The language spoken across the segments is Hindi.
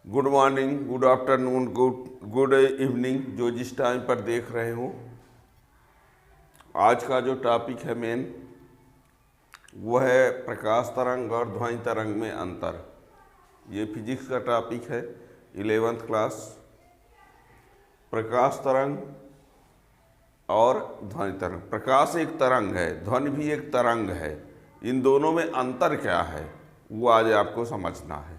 Good morning, good afternoon, good evening, जो जिस टाइम पर देख रहे हो। आज का जो टॉपिक है मेन, वो है प्रकाश तरंग और ध्वनि तरंग में अंतर। ये फिजिक्स का टॉपिक है, 11th क्लास। प्रकाश तरंग और ध्वनि तरंग। प्रकाश एक तरंग है, ध्वनि भी एक तरंग है। इन दोनों में अंतर क्या है वो आज आपको समझना है।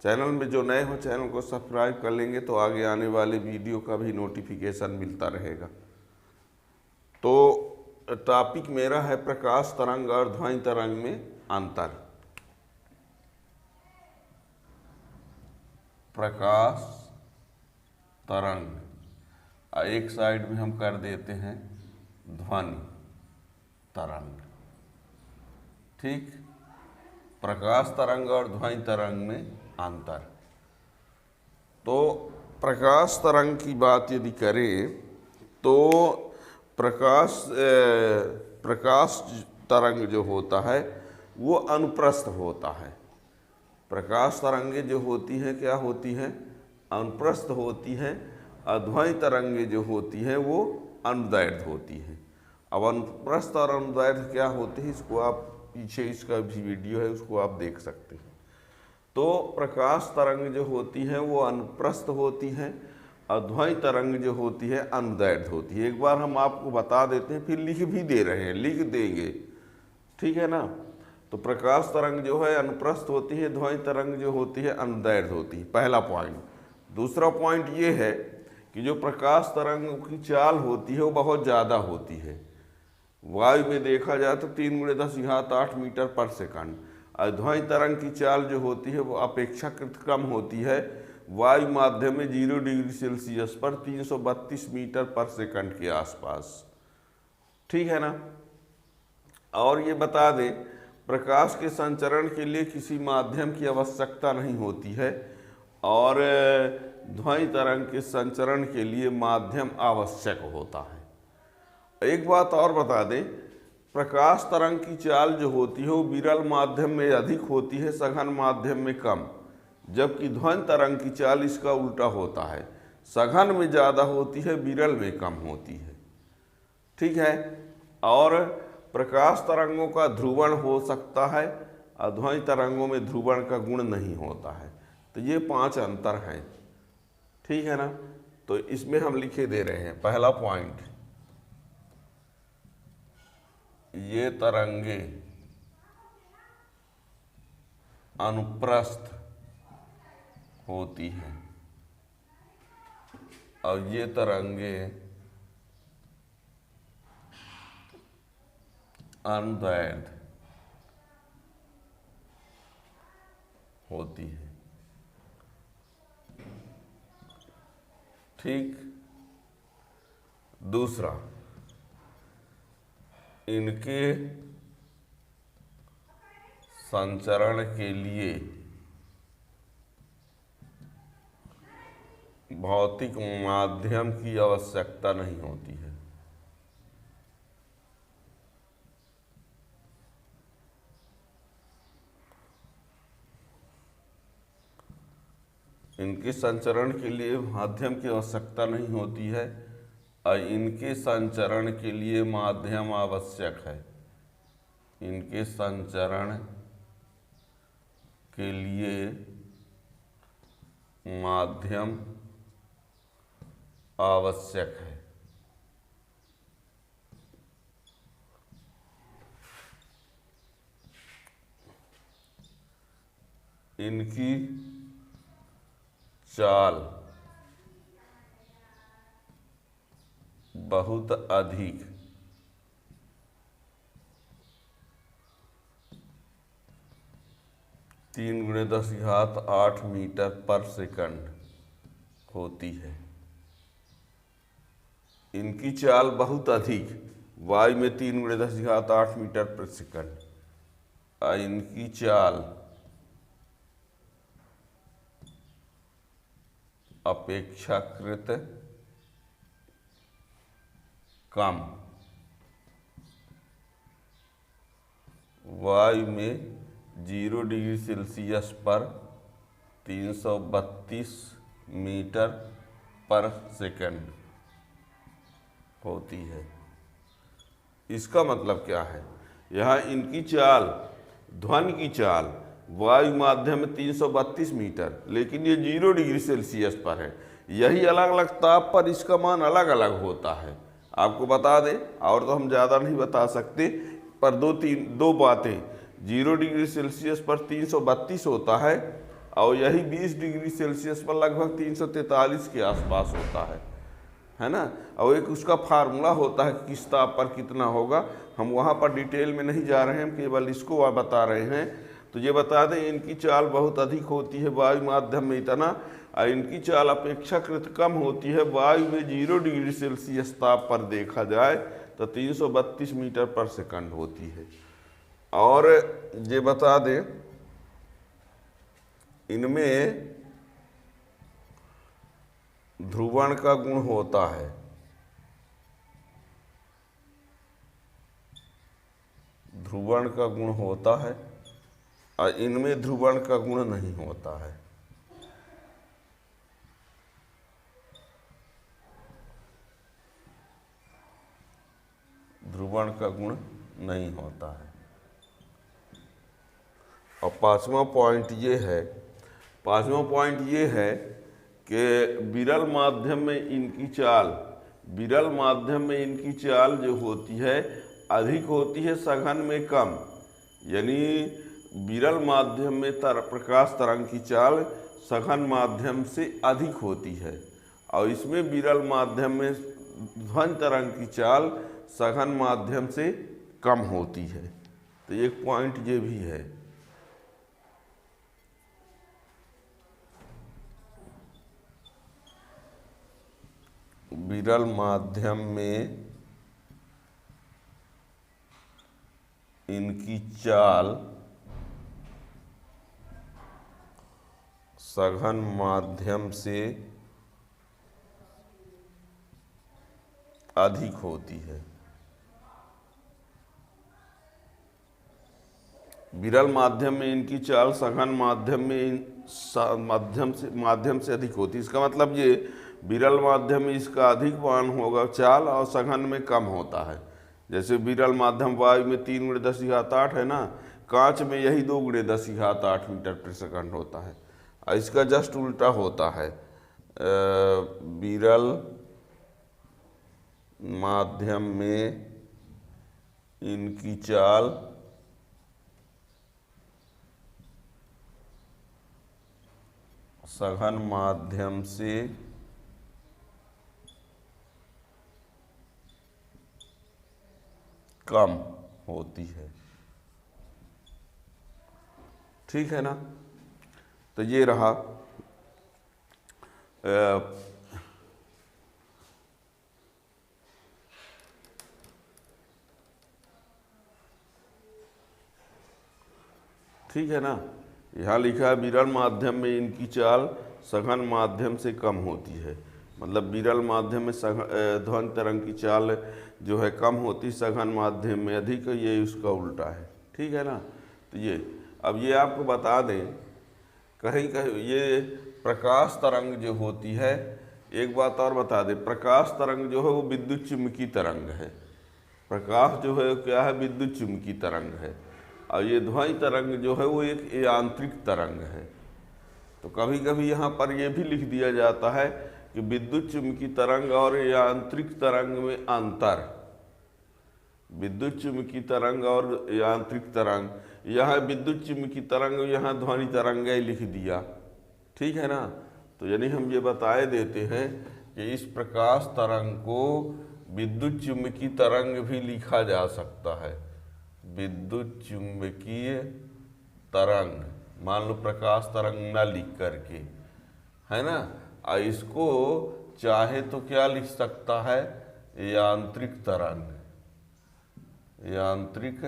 चैनल में जो नए हो चैनल को सब्सक्राइब कर लेंगे तो आगे आने वाले वीडियो का भी नोटिफिकेशन मिलता रहेगा। तो टॉपिक मेरा है प्रकाश तरंग और ध्वनि तरंग में अंतर। प्रकाश तरंग एक साइड में हम कर देते हैं ध्वनि तरंग। ठीक, प्रकाश तरंग और ध्वनि तरंग में अंतर। तो प्रकाश तरंग की बात यदि करें तो प्रकाश तरंग जो होता है वो अनुप्रस्थ होता है। प्रकाश तरंगें जो होती हैं क्या होती हैं? अनुप्रस्थ होती हैं। ध्वनि तरंगें जो होती हैं वो अनुदैर्ध्य होती हैं। अब अनुप्रस्थ और अनुदैर्ध्य क्या होते हैं, इसको आप पीछे इसका भी वीडियो है, उसको आप देख सकते हैं। तो प्रकाश तरंग जो होती हैं वो अनुप्रस्थ होती हैं और ध्वनि तरंग जो होती है अनुदैर्ध्य होती है। एक बार हम आपको बता देते हैं, फिर लिख भी दे रहे हैं, लिख देंगे, ठीक है ना। तो प्रकाश तरंग जो है अनुप्रस्थ होती है, ध्वनि तरंग जो होती है अनुदैर्ध्य होती है, पहला पॉइंट। दूसरा पॉइंट ये है कि जो प्रकाश तरंग की चाल होती है वो बहुत ज़्यादा होती है। वायु में देखा जाए तो 3×10⁸ मीटर पर सेकंड। और ध्वनि तरंग की चाल जो होती है वो अपेक्षाकृत कम होती है। वायु माध्यम में 0 डिग्री सेल्सियस पर 332 मीटर पर सेकंड के आसपास, ठीक है ना। और ये बता दें, प्रकाश के संचरण के लिए किसी माध्यम की आवश्यकता नहीं होती है और ध्वनि तरंग के संचरण के लिए माध्यम आवश्यक होता है। एक बात और बता दें, प्रकाश तरंग की चाल जो होती है वो विरल माध्यम में अधिक होती है, सघन माध्यम में कम। जबकि ध्वनि तरंग की चाल इसका उल्टा होता है, सघन में ज़्यादा होती है, विरल में कम होती है, ठीक है। और प्रकाश तरंगों का ध्रुवण हो सकता है और ध्वनि तरंगों में ध्रुवण का गुण नहीं होता है। तो ये 5 अंतर हैं, ठीक है ना। तो इसमें हम लिखे दे रहे हैं, पहला पॉइंट, ये तरंगे अनुप्रस्थ होती हैं और ये तरंगे अनुदैर्ध्य होती है, ठीक। दूसरा, इनके संचरण के लिए भौतिक माध्यम की आवश्यकता नहीं होती है। इनके संचरण के लिए माध्यम की आवश्यकता नहीं होती है और इनके संचरण के लिए माध्यम आवश्यक है। इनके संचरण के लिए माध्यम आवश्यक है। इनकी चाल बहुत अधिक (3×10⁸ मीटर पर सेकंड होती है। इनकी चाल बहुत अधिक, वायु में 3×10⁸ मीटर पर सेकंड, और इनकी चाल अपेक्षाकृत कम, वायु में 0 डिग्री सेल्सियस पर 332 मीटर पर सेकंड होती है। इसका मतलब क्या है, यहाँ इनकी चाल, ध्वनि की चाल वायु माध्यम में 332 मीटर, लेकिन ये 0 डिग्री सेल्सियस पर है। यही अलग अलग ताप पर इसका मान अलग अलग होता है। आपको बता दें, और तो हम ज़्यादा नहीं बता सकते, पर दो बातें, 0 डिग्री सेल्सियस पर 332 होता है और यही 20 डिग्री सेल्सियस पर लगभग 343 के आसपास होता है ना। और एक उसका फार्मूला होता है कि किस ताप पर कितना होगा। हम वहाँ पर डिटेल में नहीं जा रहे हैं, हम केवल इसको बता रहे हैं। तो ये बता दें, इनकी चाल बहुत अधिक होती है वायु माध्यम में इतना, और इनकी चाल अपेक्षाकृत कम होती है वायु में 0 डिग्री सेल्सियस ताप पर देखा जाए तो 332 मीटर पर सेकंड होती है। और ये बता दें, इनमें ध्रुवण का गुण होता है, ध्रुवण का गुण होता है, और इनमें ध्रुवण का गुण नहीं होता है। ध्रुवण का गुण नहीं होता है। और पांचवा पॉइंट ये है कि विरल माध्यम में इनकी चाल जो होती है अधिक होती है, सघन में कम। यानी विरल माध्यम में प्रकाश तरंग की चाल सघन माध्यम से अधिक होती है, और इसमें विरल माध्यम में ध्वनि तरंग की चाल सघन माध्यम से कम होती है। तो एक पॉइंट ये भी है। विरल माध्यम में इनकी चाल सघन माध्यम से अधिक होती है। विरल माध्यम में इनकी चाल सघन माध्यम से अधिक होती है। इसका मतलब ये विरल माध्यम में इसका अधिक मान होगा चाल, और सघन में कम होता है। जैसे विरल माध्यम वायु में 3 × 10⁸ है ना, कांच में यही 2 × 10⁸ मीटर पर सेकंड होता है। और इसका जस्ट उल्टा होता है। विरल माध्यम में इनकी चाल सघन माध्यम से कम होती है। ठीक है ना। तो ये रहा ठीक है ना। यहाँ लिखा है विरल माध्यम में इनकी चाल सघन माध्यम से कम होती है। मतलब विरल माध्यम में ध्वनि तरंग की चाल जो है कम होती, सघन माध्यम में अधिक, ये उसका उल्टा है। ठीक है ना। तो ये अब ये आपको बता दें, कहीं कहीं ये प्रकाश तरंग जो होती है, एक बात और बता दें, प्रकाश तरंग जो है वो विद्युत चुम्बकीय तरंग है। प्रकाश जो है क्या है, विद्युत चुम्बकीय तरंग है। और ये ध्वनि तरंग जो है वो एक यांत्रिक तरंग है। तो कभी कभी यहाँ पर ये भी लिख दिया जाता है कि विद्युत चुम्बकीय तरंग और यांत्रिक तरंग में अंतर। विद्युत चुम्बकीय तरंग और यांत्रिक तरंग, यहाँ विद्युत चुम्बकीय तरंग, यहाँ ध्वनि तरंग लिख दिया। ठीक है ना। तो यानी हम ये बताए देते हैं कि इस प्रकाश तरंग को विद्युत चुम्बकीय तरंग भी लिखा जा सकता है। विद्युत चुम्बकीय तरंग, मान लो प्रकाश तरंग ना लिख करके, है ना। और इसको चाहे तो क्या लिख सकता है, यांत्रिक तरंग, यांत्रिक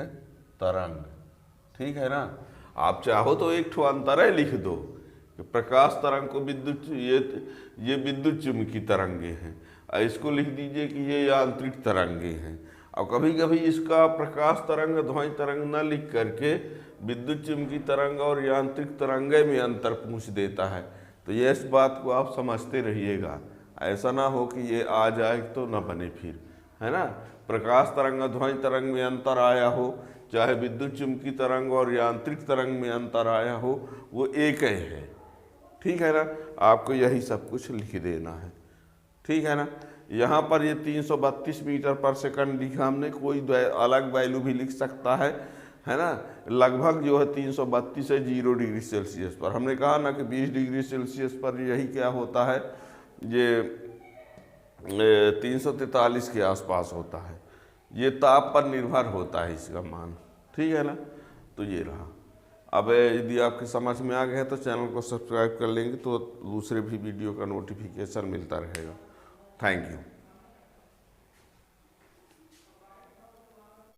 तरंग। ठीक है ना। आप चाहो तो एक ठो अंतर लिख दो कि प्रकाश तरंग को ये विद्युत चुम्बकीय तरंगे हैं, और इसको लिख दीजिए कि ये यांत्रिक तरंगे हैं। और कभी कभी इसका प्रकाश तरंग ध्वनि तरंग न लिख करके विद्युत चुम्बकीय तरंग और यांत्रिक तरंगे में अंतर पूछ देता है। तो ये इस बात को आप समझते रहिएगा, ऐसा ना हो कि ये आ जाए तो ना बने फिर, है ना। प्रकाश तरंग ध्वनि तरंग में अंतर आया हो, चाहे विद्युत चुम्बकीय तरंग और यांत्रिक तरंग में अंतर आया हो, वो एक ही है, ठीक है ना। आपको यही सब कुछ लिख देना है, ठीक है ना। यहाँ पर ये 332 मीटर पर सेकंड लिखा हमने, कोई अलग वैल्यू भी लिख सकता है ना। लगभग जो है 332 है 0 डिग्री सेल्सियस पर। हमने कहा ना कि 20 डिग्री सेल्सियस पर यही क्या होता है, ये 343 के आसपास होता है। ये ताप पर निर्भर होता है इसका मान, ठीक है ना। तो ये रहा। अब यदि आपके समझ में आ गया तो चैनल को सब्सक्राइब कर लेंगे तो दूसरे भी वीडियो का नोटिफिकेशन मिलता रहेगा। Thank you.